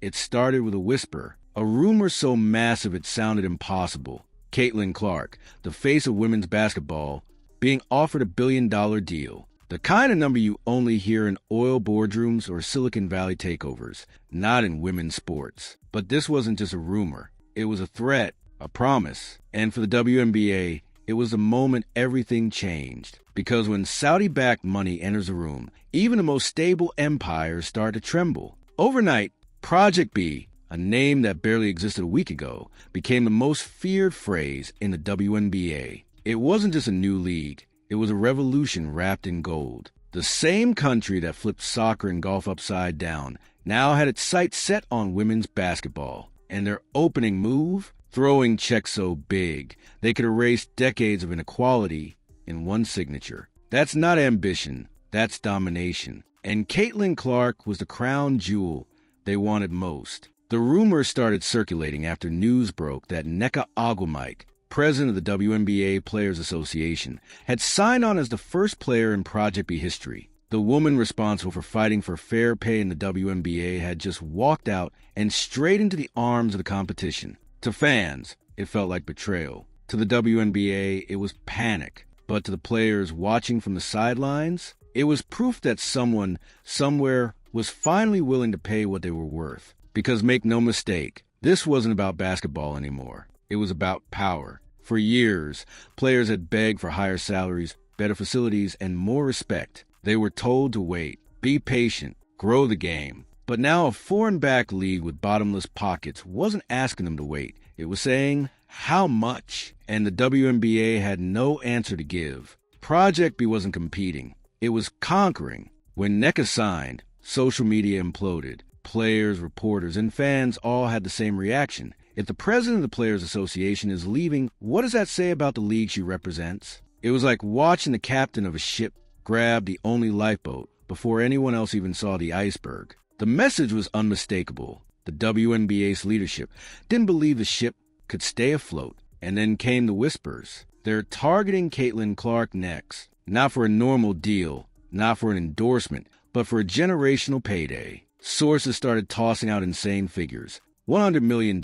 It started with a whisper, a rumor so massive it sounded impossible. Caitlin Clark, the face of women's basketball, being offered $1 billion deal. The kind of number you only hear in oil boardrooms or Silicon Valley takeovers, not in women's sports. But this wasn't just a rumor. It was a threat, a promise. And for the WNBA, it was the moment everything changed. Because when Saudi-backed money enters a room, even the most stable empires start to tremble. Overnight, Project B, a name that barely existed a week ago, became the most feared phrase in the WNBA. It wasn't just a new league. It was a revolution wrapped in gold. The same country that flipped soccer and golf upside down now had its sights set on women's basketball. And their opening move? Throwing checks so big, they could erase decades of inequality in one signature. That's not ambition, that's domination. And Caitlin Clark was the crown jewel they wanted most. The rumors started circulating after news broke that Nneka Ogwumike, president of the WNBA Players Association, had signed on as the first player in Project B history. The woman responsible for fighting for fair pay in the WNBA had just walked out and straight into the arms of the competition. To fans, it felt like betrayal. To the WNBA, it was panic. But to the players watching from the sidelines, it was proof that someone, somewhere, was finally willing to pay what they were worth. Because make no mistake, this wasn't about basketball anymore. It was about power. For years, players had begged for higher salaries, better facilities, and more respect. They were told to wait, be patient, grow the game. But now a foreign-backed league with bottomless pockets wasn't asking them to wait. It was saying, how much? And the WNBA had no answer to give. Project B wasn't competing. It was conquering. When Nneka signed, social media imploded. Players, reporters, and fans all had the same reaction. If the president of the Players Association is leaving, what does that say about the league she represents? It was like watching the captain of a ship grab the only lifeboat before anyone else even saw the iceberg. The message was unmistakable. The WNBA's leadership didn't believe the ship could stay afloat. And then came the whispers. They're targeting Caitlin Clark next. Not for a normal deal, not for an endorsement, but for a generational payday. Sources started tossing out insane figures. $100 million,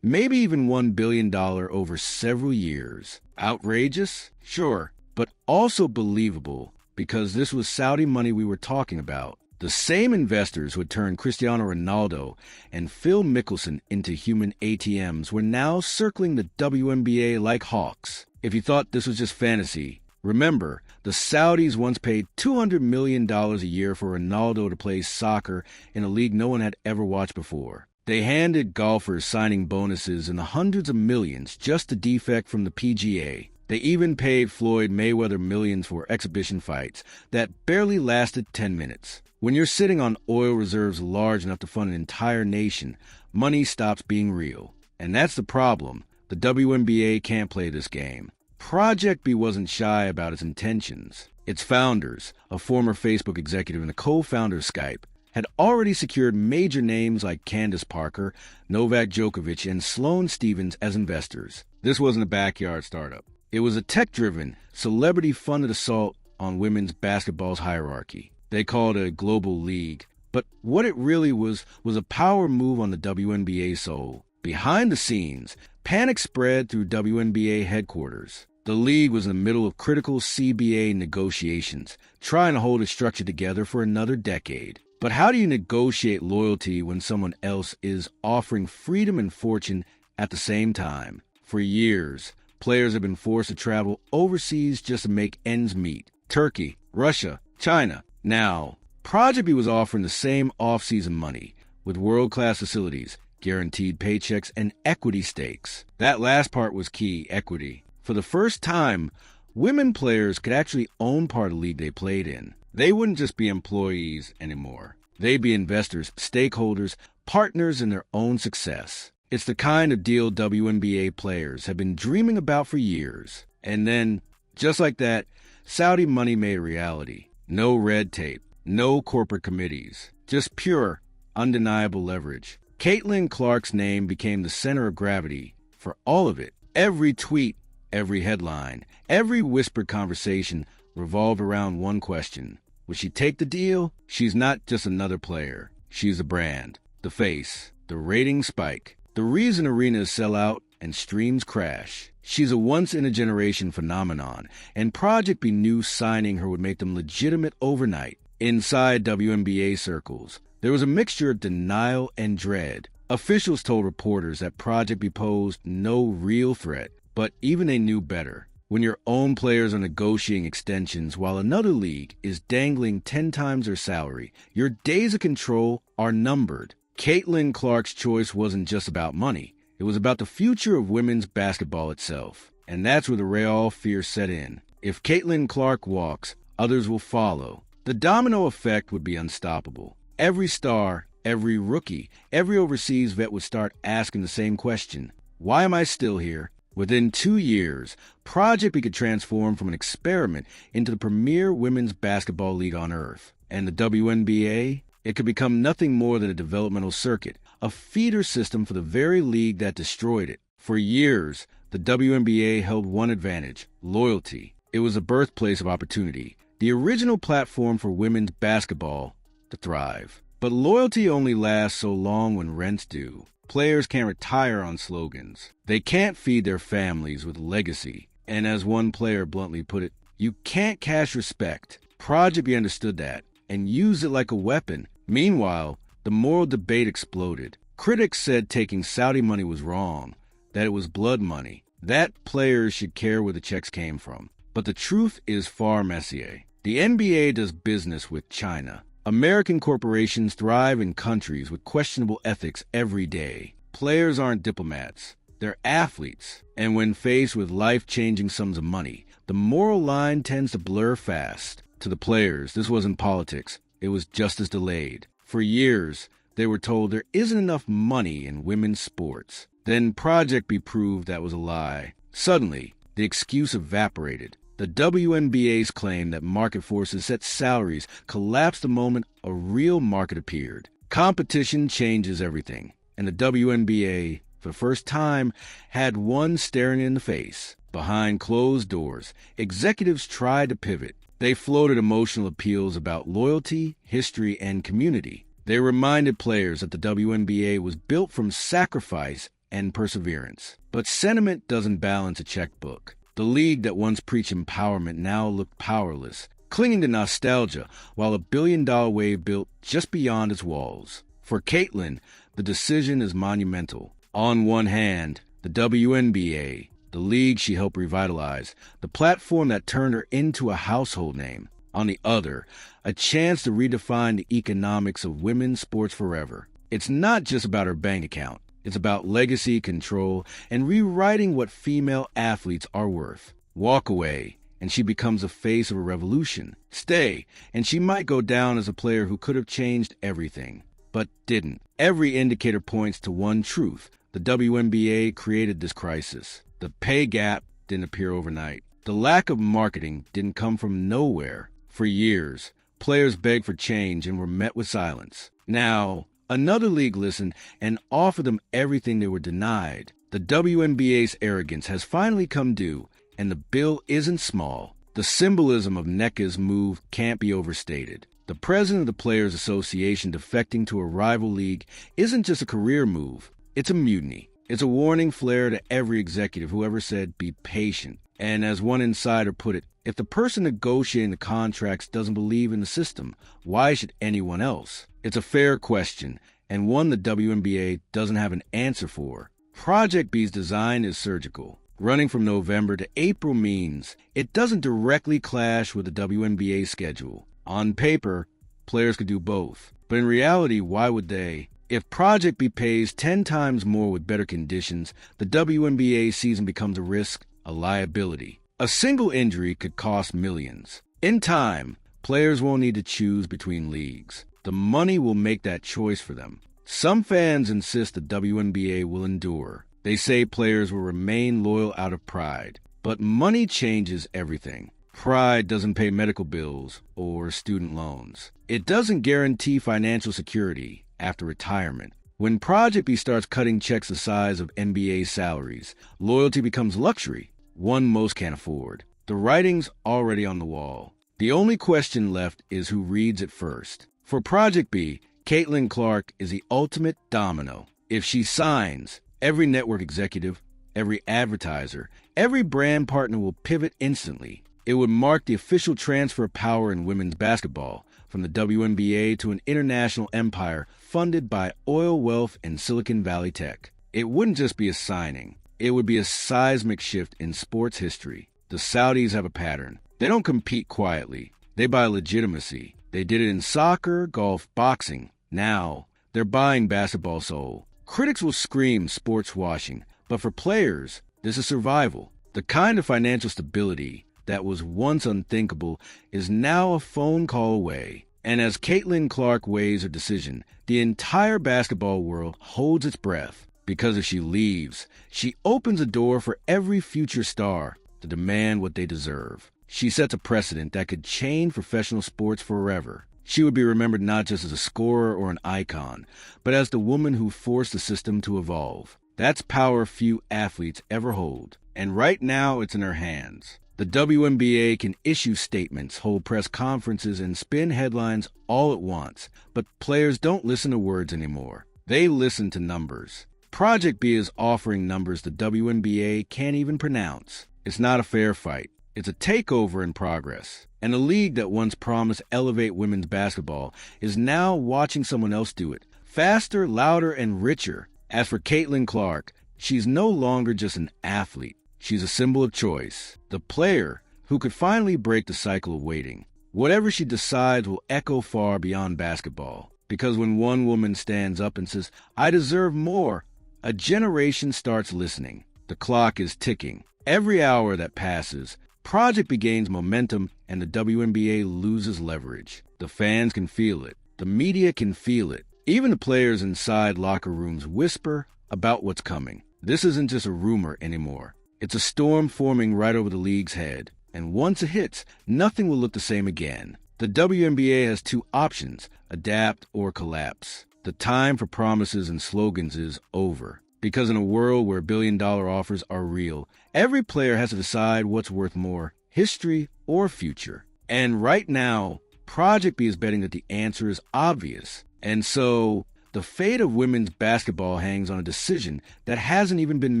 maybe even $1 billion over several years. Outrageous? Sure, but also believable, because this was Saudi money we were talking about. The same investors who had turned Cristiano Ronaldo and Phil Mickelson into human ATMs were now circling the WNBA like hawks. If you thought this was just fantasy, remember, the Saudis once paid $200 million a year for Ronaldo to play soccer in a league no one had ever watched before. They handed golfers signing bonuses in the hundreds of millions just to defect from the PGA. They even paid Floyd Mayweather millions for exhibition fights that barely lasted 10 minutes. When you're sitting on oil reserves large enough to fund an entire nation, money stops being real. And that's the problem. The WNBA can't play this game. Project B wasn't shy about its intentions. Its founders, a former Facebook executive and a co-founder of Skype, had already secured major names like Candace Parker, Novak Djokovic, and Sloane Stephens as investors. This wasn't a backyard startup. It was a tech-driven, celebrity-funded assault on women's basketball's hierarchy. They called it a global league, but what it really was a power move on the WNBA soul. Behind the scenes, panic spread through WNBA headquarters. The league was in the middle of critical CBA negotiations, trying to hold its structure together for another decade. But how do you negotiate loyalty when someone else is offering freedom and fortune at the same time? For years, players have been forced to travel overseas just to make ends meet. Turkey, Russia, China. Now, Project B was offering the same off-season money, with world-class facilities, guaranteed paychecks, and equity stakes. That last part was key, equity. For the first time, women players could actually own part of the league they played in. They wouldn't just be employees anymore. They'd be investors, stakeholders, partners in their own success. It's the kind of deal WNBA players have been dreaming about for years. And then, just like that, Saudi money made a reality. No red tape, no corporate committees, just pure, undeniable leverage. Caitlin Clark's name became the center of gravity for all of it. Every tweet, every headline, every whispered conversation revolved around one question. Would she take the deal? She's not just another player. She's a brand. The The face, the ratings spike, the reason arenas sell out and streams crash. She's a once-in-a-generation phenomenon, and Project B knew signing her would make them legitimate overnight. Inside WNBA circles, there was a mixture of denial and dread. Officials told reporters that Project B posed no real threat, but even they knew better. When your own players are negotiating extensions while another league is dangling 10 times their salary, your days of control are numbered. Caitlin Clark's choice wasn't just about money. It was about the future of women's basketball itself. And that's where the real fear set in. If Caitlin Clark walks, others will follow. The domino effect would be unstoppable. Every star, every rookie, every overseas vet would start asking the same question. Why am I still here? Within 2 years, Project B could transform from an experiment into the premier women's basketball league on earth. And the WNBA? It could become nothing more than a developmental circuit, a feeder system for the very league that destroyed it. For years, the WNBA held one advantage: loyalty. It was a birthplace of opportunity, the original platform for women's basketball to thrive. But loyalty only lasts so long when rent's due. Players can't retire on slogans. They can't feed their families with legacy. And as one player bluntly put it, you can't cash respect. Project B understood that and used it like a weapon. Meanwhile, the moral debate exploded. Critics said taking Saudi money was wrong, that it was blood money, that players should care where the checks came from. But the truth is far messier. The NBA does business with China. American corporations thrive in countries with questionable ethics every day. Players aren't diplomats. They're athletes. And when faced with life-changing sums of money, the moral line tends to blur fast. To the players, this wasn't politics. It was justice delayed. For years, they were told there isn't enough money in women's sports. Then Project B proved that was a lie. Suddenly, the excuse evaporated. The WNBA's claim that market forces set salaries collapsed the moment a real market appeared. Competition changes everything, and the WNBA, for the first time, had one staring in the face. Behind closed doors, executives tried to pivot. They floated emotional appeals about loyalty, history, and community. They reminded players that the WNBA was built from sacrifice and perseverance. But sentiment doesn't balance a checkbook. The league that once preached empowerment now looked powerless, clinging to nostalgia while a billion-dollar wave built just beyond its walls. For Caitlin, the decision is monumental. On one hand, the WNBA, the league she helped revitalize, the platform that turned her into a household name. On the other, a chance to redefine the economics of women's sports forever. It's not just about her bank account. It's about legacy, control, and rewriting what female athletes are worth. Walk away, and she becomes the face of a revolution. Stay, and she might go down as a player who could have changed everything, but didn't. Every indicator points to one truth. The WNBA created this crisis. The pay gap didn't appear overnight. The lack of marketing didn't come from nowhere. For years, players begged for change and were met with silence. Now, another league listened and offered them everything they were denied. The WNBA's arrogance has finally come due, and the bill isn't small. The symbolism of Nneka's move can't be overstated. The president of the Players Association defecting to a rival league isn't just a career move. It's a mutiny. It's a warning flare to every executive who ever said, be patient. And as one insider put it, if the person negotiating the contracts doesn't believe in the system, why should anyone else? It's a fair question, and one the WNBA doesn't have an answer for. Project B's design is surgical. Running from November to April means it doesn't directly clash with the WNBA schedule. On paper, players could do both. But in reality, why would they? If Project B pays 10 times more with better conditions, the WNBA season becomes a risk, a liability. A single injury could cost millions. In time, players won't need to choose between leagues. The money will make that choice for them. Some fans insist the WNBA will endure. They say players will remain loyal out of pride. But money changes everything. Pride doesn't pay medical bills or student loans. It doesn't guarantee financial security after retirement. When Project B starts cutting checks the size of NBA salaries, loyalty becomes luxury, one most can't afford. The writing's already on the wall. The only question left is who reads it first. For Project B, Caitlin Clark is the ultimate domino. If she signs, every network executive, every advertiser, every brand partner will pivot instantly. It would mark the official transfer of power in women's basketball, from the WNBA to an international empire funded by oil wealth and Silicon Valley tech. It wouldn't just be a signing. It would be a seismic shift in sports history. The Saudis have a pattern. They don't compete quietly. They buy legitimacy. They did it in soccer, golf, boxing. Now, they're buying basketball soul. Critics will scream sports washing, but for players, this is survival. The kind of financial stability that was once unthinkable is now a phone call away. And as Caitlin Clark weighs her decision, the entire basketball world holds its breath. Because if she leaves, she opens a door for every future star to demand what they deserve. She sets a precedent that could change professional sports forever. She would be remembered not just as a scorer or an icon, but as the woman who forced the system to evolve. That's power few athletes ever hold, and right now it's in her hands. The WNBA can issue statements, hold press conferences, and spin headlines all at once, but players don't listen to words anymore. They listen to numbers. Project B is offering numbers the WNBA can't even pronounce. It's not a fair fight. It's a takeover in progress. And a league that once promised elevate women's basketball is now watching someone else do it. Faster, louder, and richer. As for Caitlin Clark, she's no longer just an athlete. She's a symbol of choice. The player who could finally break the cycle of waiting. Whatever she decides will echo far beyond basketball. Because when one woman stands up and says, "I deserve more," a generation starts listening. The clock is ticking. Every hour that passes, Project B gains momentum and the WNBA loses leverage. The fans can feel it. The media can feel it. Even the players inside locker rooms whisper about what's coming. This isn't just a rumor anymore. It's a storm forming right over the league's head. And once it hits, nothing will look the same again. The WNBA has two options: adapt or collapse. The time for promises and slogans is over. Because in a world where billion-dollar offers are real, every player has to decide what's worth more, history or future. And right now, Project B is betting that the answer is obvious. And so, the fate of women's basketball hangs on a decision that hasn't even been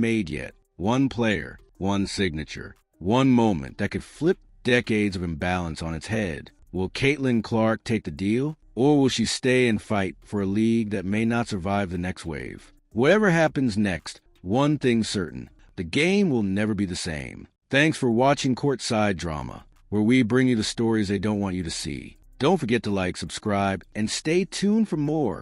made yet. One player, one signature, one moment that could flip decades of imbalance on its head. Will Caitlin Clark take the deal? Or will she stay and fight for a league that may not survive the next wave? Whatever happens next, one thing's certain: the game will never be the same. Thanks for watching Courtside Drama, where we bring you the stories they don't want you to see. Don't forget to like, subscribe, and stay tuned for more.